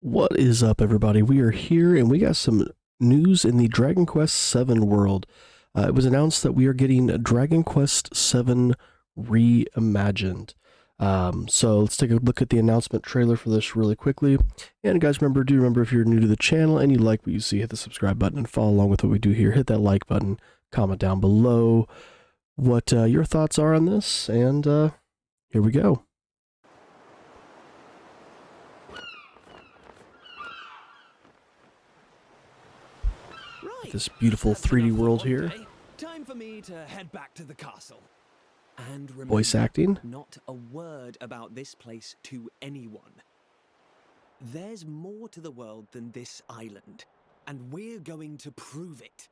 What is up, everybody? We are here, and we got some news in the Dragon Quest VII world. It was announced that we are getting Dragon Quest VII Reimagined. So let's take a look at the announcement trailer for this really quickly. And guys, do remember if you're new to the channel and you like what you see, hit the subscribe button and follow along with what we do here. Hit that like button, comment down below what your thoughts are on this, and here we go. This beautiful 3D world here. Time for me to head back to the castle. And remember, Voice acting. not a word about this place to anyone. There's more to the world than this island, and we're going to prove it.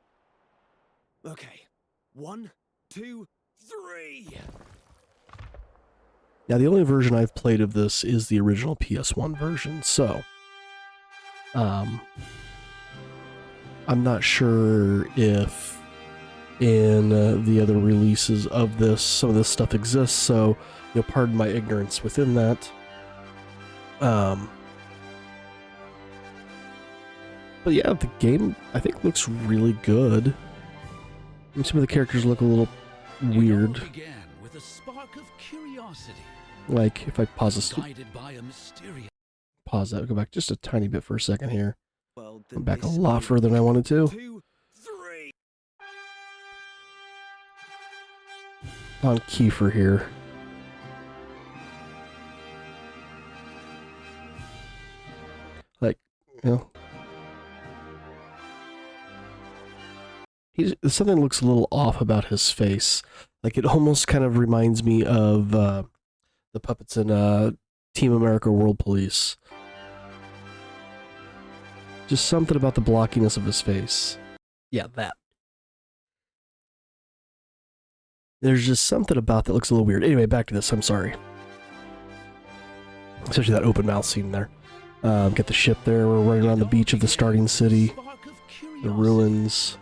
Okay, 1, 2, 3. Now, the only version I've played of this is the original PS1 version, so I'm not sure if in the other releases of this, some of this stuff exists, so, pardon my ignorance within that. But yeah, the game, I think, looks really good. And some of the characters look a little weird. Began with a spark of curiosity. Like, if I pause this, Guided by a mysterious... pause that, go back just a tiny bit for a second here. Well, I'm back a lot further than I wanted to. 2, 3. On Kiefer here. Like, something looks a little off about his face. Like, it almost kind of reminds me of the puppets in Team America World Police. Just something about the blockiness of his face. Yeah, that. There's just something about that looks a little weird. Anyway, back to this. I'm sorry. Especially that open mouth scene there. Get the ship there. We're running around the beach of the starting city. The ruins.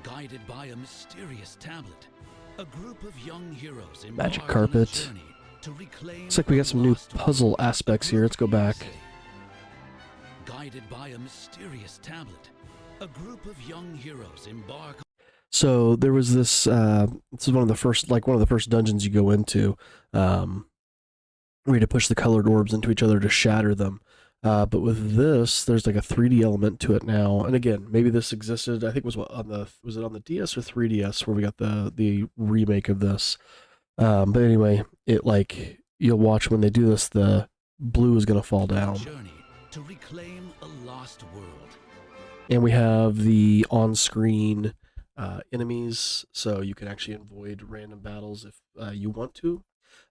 Guided by a mysterious tablet, a group of young heroes Magic carpet. Looks like we got some new puzzle aspects here. Let's go back. Guided by a mysterious tablet, a group of young heroes embark. So there was this. This is one of the first dungeons you go into, where you have to push the colored orbs into each other to shatter them. But with this, there's like a 3D element to it now. And again, maybe this existed. I think it was was it on the DS or 3DS where we got the remake of this. But anyway, you'll watch when they do this, the blue is gonna fall down. To reclaim a lost world. And we have the on-screen enemies, so you can actually avoid random battles if you want to.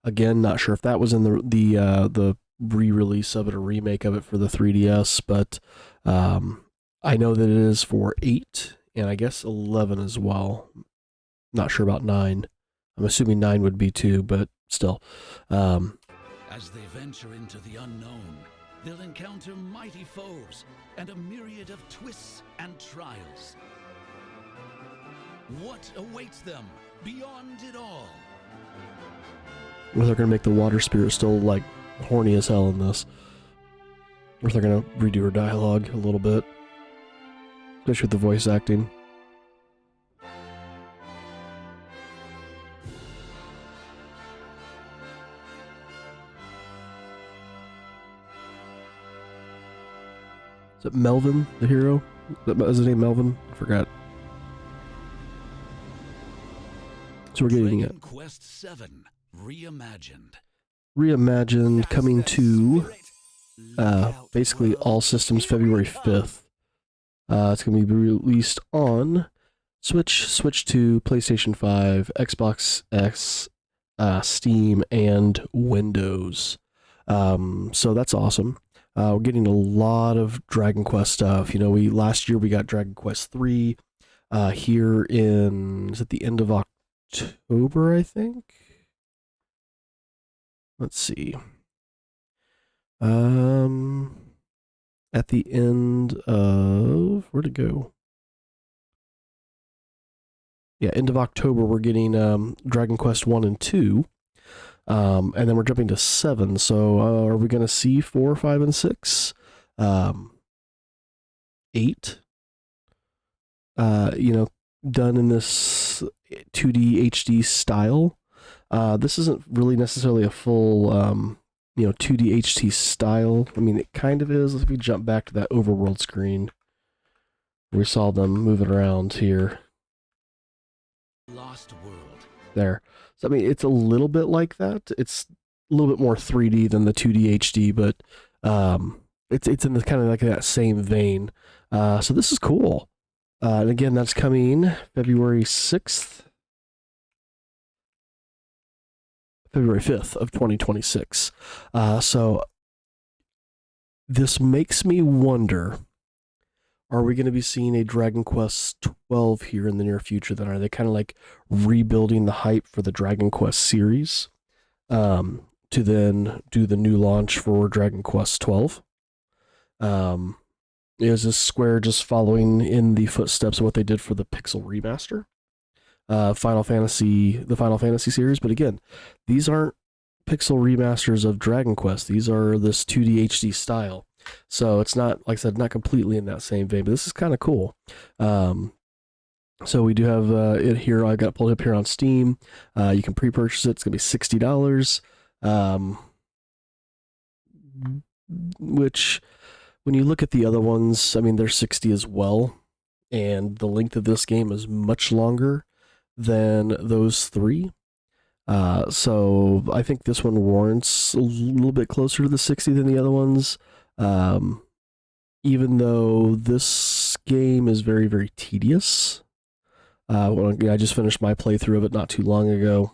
Again, not sure if that was in the re-release of it or remake of it for the 3DS, but I know that it is for 8 and I guess 11 as well. Not sure about 9. I'm assuming 9 would be too, but still. As they venture into the unknown, they'll encounter mighty foes and a myriad of twists and trials. What awaits them beyond it all? Or they're going to make the water spirit still, like, horny as hell in this. Or they're going to redo her dialogue a little bit. Especially with the voice acting. Is it Melvin, the hero? Is his name Melvin? I forgot. So we're getting it. Dragon Quest VII Reimagined. Reimagined, coming to basically all systems February 5th. It's going to be released on Switch, Switch 2, PlayStation 5, Xbox X, Steam, and Windows. So that's awesome. We're getting a lot of Dragon Quest stuff. Last year we got Dragon Quest 3 here is at the end of October, I think? Let's see. At the end of... Where'd it go? Yeah, end of October we're getting Dragon Quest 1 and 2. And then we're jumping to 7. So are we going to see 4, 5, and 6? 8, done in this 2D HD style. This isn't really necessarily a full, 2D HD style. I mean, it kind of is. If we jump back to that overworld screen, we saw them moving around here. Lost world. There. So, I mean, it's a little bit like that. It's a little bit more 3D than the 2D HD, but it's in the kind of like that same vein. So this is cool. And again, that's coming February 6th. February 5th of 2026. So this makes me wonder, are we going to be seeing a Dragon Quest 12 here in the near future? Then are they kind of like rebuilding the hype for the Dragon Quest series to then do the new launch for Dragon Quest 12? Is this Square just following in the footsteps of what they did for the Pixel remaster? The Final Fantasy series, but again, these aren't pixel remasters of Dragon Quest. These are this 2D HD style. So it's not, like I said, not completely in that same vein, but this is kind of cool. So we do have it here. I got it pulled up here on Steam. You can pre-purchase it. It's going to be $60. Which, when you look at the other ones, I mean, they're 60 as well. And the length of this game is much longer than those three. So I think this one warrants a little bit closer to the 60 than the other ones. Even though this game is very, very tedious. I just finished my playthrough of it not too long ago.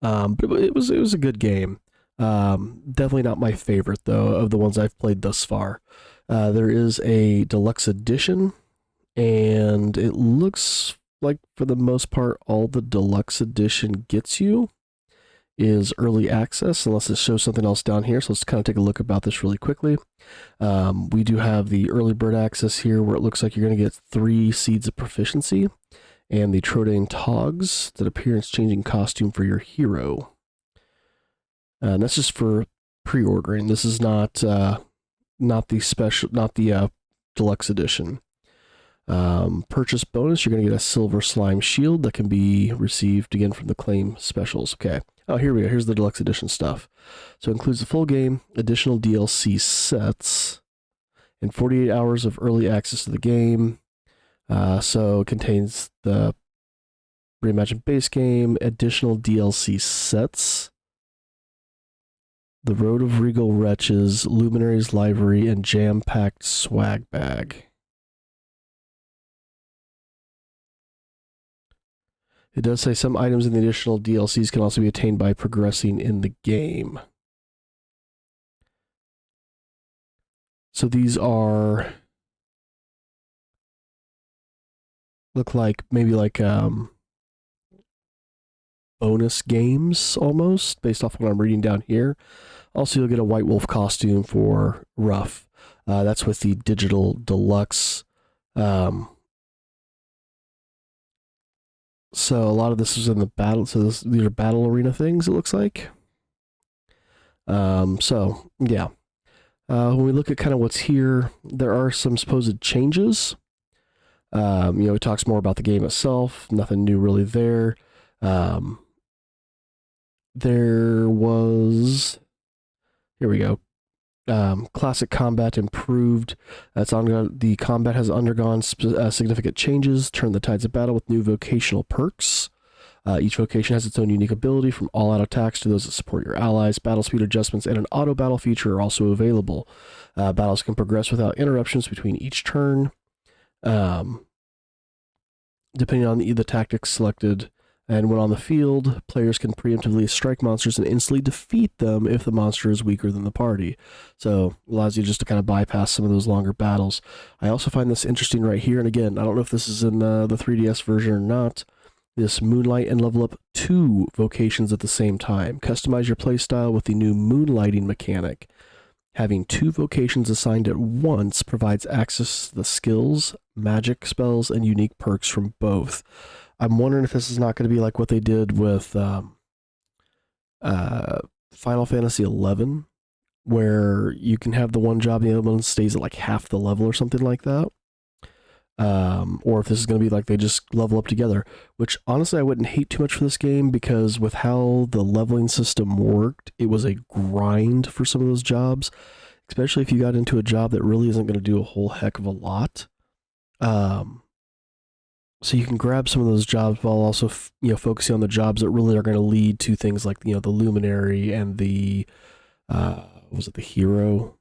But it was a good game. Definitely not my favorite, though, of the ones I've played thus far. There is a deluxe edition, and it looks like, for the most part, all the deluxe edition gets you is early access, unless it shows something else down here. So let's kind of take a look about this really quickly. We do have the early bird access here, where it looks like you're going to get 3 seeds of proficiency and the Trodaine Togs, that appearance-changing costume for your hero. And that's just for pre-ordering. This is not the deluxe edition. Purchase bonus, you're going to get a silver slime shield that can be received again from the claim specials. Okay. Oh, here we go. Here's the deluxe edition stuff. So it includes the full game, additional DLC sets, and 48 hours of early access to the game. So it contains the reimagined base game, additional DLC sets, the Road of Regal Wretches, Luminaries Library, and jam-packed swag bag. It does say some items in the additional DLCs can also be attained by progressing in the game. So these are, look like maybe like bonus games almost, based off what I'm reading down here. Also, you'll get a White Wolf costume for Ruff. That's with the digital deluxe. So a lot of this is in the battle. So these are battle arena things, it looks like. So yeah. When we look at kind of what's here, there are some supposed changes. It talks more about the game itself. Nothing new really there. There was, here we go. Classic combat improved. The combat has undergone significant changes. Turn the tides of battle with new vocational perks. Each vocation has its own unique ability, from all-out attacks to those that support your allies. Battle speed adjustments and an auto battle feature are also available. Battles can progress without interruptions between each turn, depending on the tactics selected. And when on the field, players can preemptively strike monsters and instantly defeat them if the monster is weaker than the party. So it allows you just to kind of bypass some of those longer battles. I also find this interesting right here, and again, I don't know if this is in the 3DS version or not. This Moonlight and level up 2 vocations at the same time. Customize your playstyle with the new Moonlighting mechanic. Having 2 vocations assigned at once provides access to the skills, magic spells, and unique perks from both. I'm wondering if this is not going to be like what they did with Final Fantasy XI, where you can have the one job and the other one stays at like half the level or something like that. Or if this is going to be like they just level up together, which honestly I wouldn't hate too much for this game, because with how the leveling system worked, it was a grind for some of those jobs, especially if you got into a job that really isn't going to do a whole heck of a lot. So you can grab some of those jobs while also focusing on the jobs that really are going to lead to things like the luminary and the was it the hero,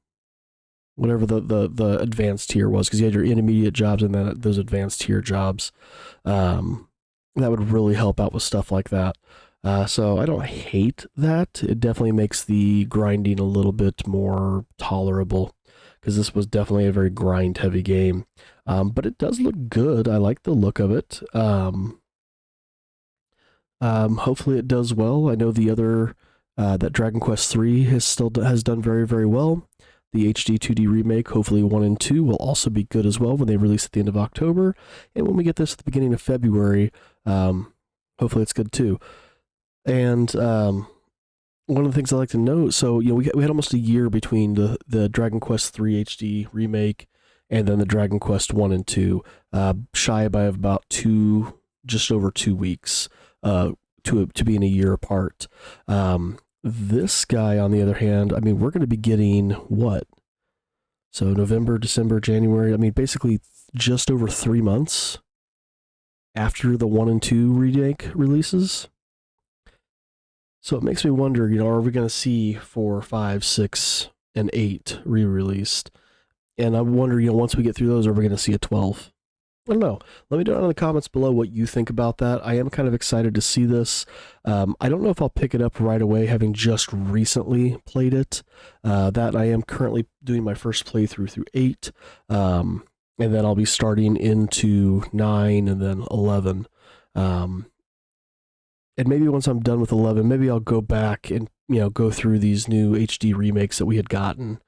whatever the advanced tier was, because you had your intermediate jobs and then those advanced tier jobs. That would really help out with stuff like that. So I don't hate that. It definitely makes the grinding a little bit more tolerable, because this was definitely a very grind heavy game. But it does look good. I like the look of it. Hopefully it does well. I know the other that Dragon Quest III has done very, very well. The HD 2D remake, hopefully 1 and 2, will also be good as well when they release at the end of October. And when we get this at the beginning of February, hopefully it's good too. And one of the things I like to note, so we had almost a year between the Dragon Quest III HD remake and then the Dragon Quest 1 and 2, shy by about just over 2 weeks, to being a year apart. This guy, on the other hand, I mean, we're going to be getting what? So November, December, January. I mean, basically just over 3 months after the 1 and 2 remake releases. So it makes me wonder, are we going to see 4, 5, 6, and 8 re-released? And I wonder, once we get through those, are we going to see a 12? I don't know. Let me know in the comments below what you think about that. I am kind of excited to see this. I don't know if I'll pick it up right away, having just recently played it. That I am currently doing my first playthrough through 8. And then I'll be starting into 9 and then 11. And maybe once I'm done with 11, maybe I'll go back and, go through these new HD remakes that we had gotten.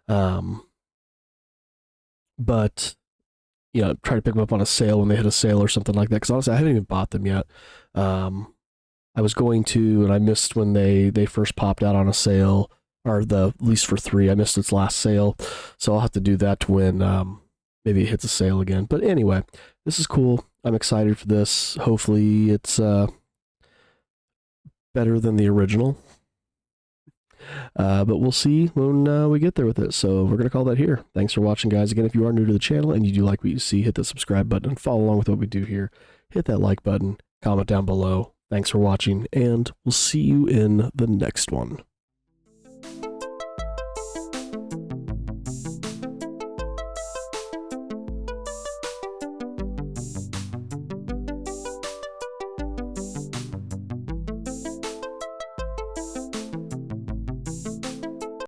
But try to pick them up on a sale when they hit a sale or something like that. Because honestly, I haven't even bought them yet. I was going to, and I missed when they first popped out on a sale, or at least for 3. I missed its last sale, so I'll have to do that when maybe it hits a sale again. But anyway, this is cool. I'm excited for this. Hopefully, it's better than the original. But we'll see when we get there with it. So we're going to call that here. Thanks for watching, guys. Again, if you are new to the channel and you do like what you see, hit the subscribe button and follow along with what we do here. Hit that like button, comment down below. Thanks for watching, and we'll see you in the next one.